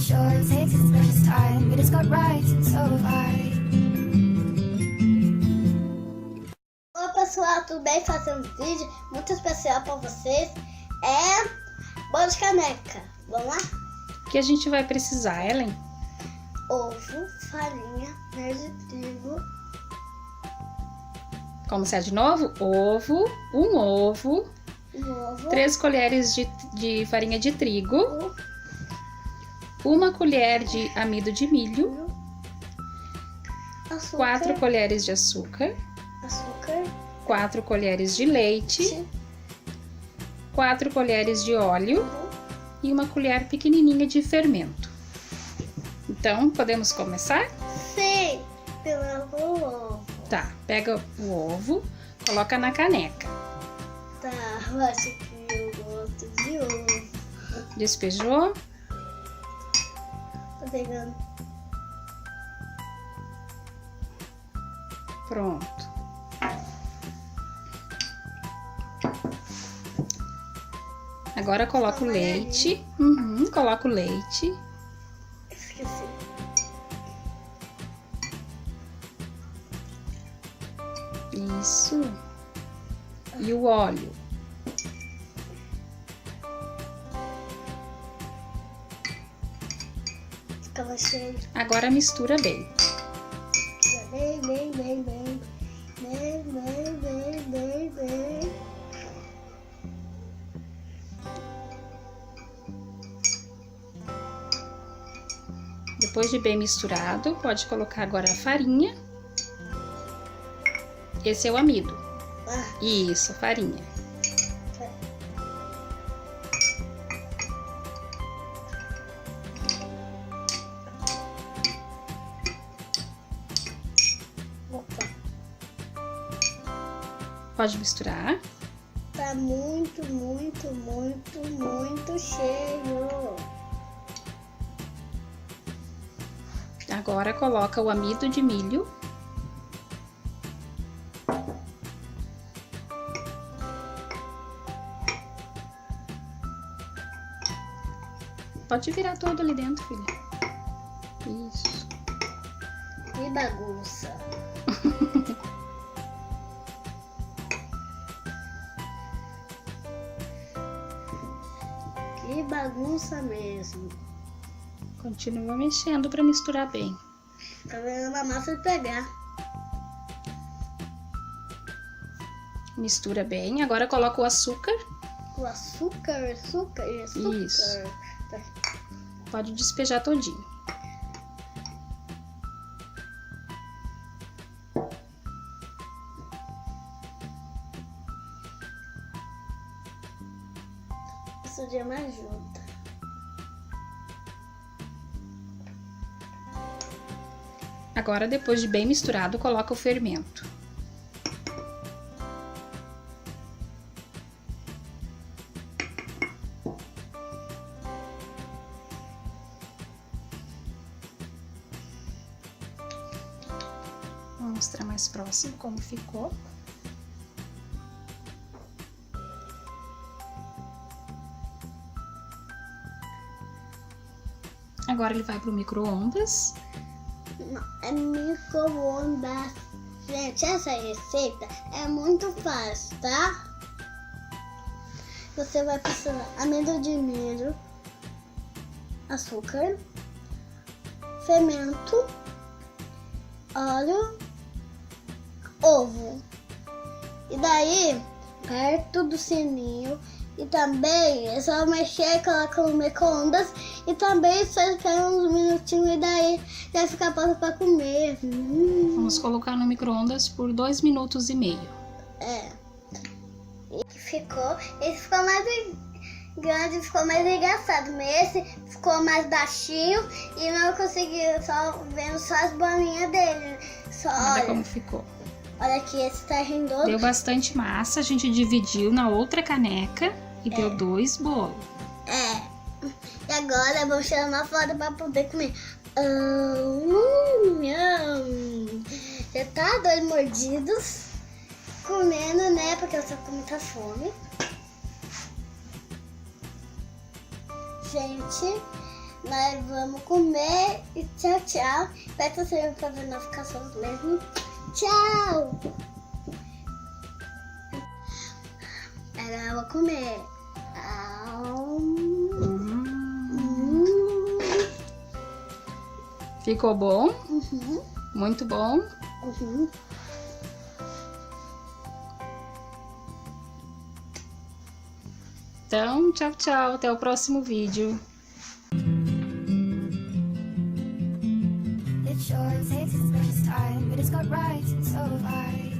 sure it takes its precious time, but it's got rights and so have I. Oi pessoal, tudo bem? Fazendo um vídeo muito especial para vocês. É bolo de caneca. Vamos lá? O que a gente vai precisar, Ellen? Ovo, farinha, verde, trigo. Como se é de novo? Ovo, um ovo, 3 colheres de farinha de trigo, 1 colher de amido de milho, açúcar, 4 colheres de açúcar, 4 colheres de leite, 4 colheres de óleo e 1 colher pequenininha de fermento. Então, podemos começar? Sim, pelo ovo. Tá, pega o ovo, coloca na caneca. Tá, eu acho que eu gosto de ovo. Despejou? Tô pegando. Pronto. Agora coloca o leite. Coloca o leite. Esqueci. Isso. E o óleo. Ficava cheio. Agora mistura bem. Bem, bem, bem, bem. Bem, bem, bem, bem, bem. Depois de bem misturado, pode colocar agora a farinha. Esse é o amido. Isso, a farinha. Opa. Pode misturar. Tá muito, muito, muito, muito cheio. Agora coloca o amido de milho. Pode virar todo ali dentro, filha. Isso. Que bagunça. Que bagunça mesmo. Continua mexendo para misturar bem. Tá vendo a massa de pegar. Mistura bem. Agora coloca o açúcar. O açúcar. Isso. Pode despejar todinho. Isso já me ajuda. Agora, depois de bem misturado, coloca o fermento. Vou mostrar mais próximo como ficou. Agora ele vai para o micro-ondas. É micro-ondas. Gente, essa receita é muito fácil, tá? Você vai precisar amido de milho, açúcar, fermento, óleo, ovo. E daí, perto do sininho. E também é só mexer, coloca no micro-ondas. E também só espera uns minutinhos e daí já fica pronto pra comer. Vamos colocar no micro-ondas por 2 minutos e meio. É. Esse ficou mais grande, ficou mais engraçado. Mas esse ficou mais baixinho e não consegui vendo só as bolinhas dele. Olha como ficou. Olha aqui, esse tá rendendo. Deu bastante massa, a gente dividiu na outra caneca e deu 2 bolos. E agora vamos tirar uma foto pra poder comer. Já tá 2 mordidos. Comendo, né? Porque eu tô com muita fome. Gente, Nós vamos comer e tchau, tchau. Peça sempre pra ver notificações mesmo. Tchau! Agora eu vou comer. Ficou bom? Uhum. Muito bom? Uhum. Então, tchau, tchau. Até o próximo vídeo. It sure takes its precious time, but it's got rights and so have I.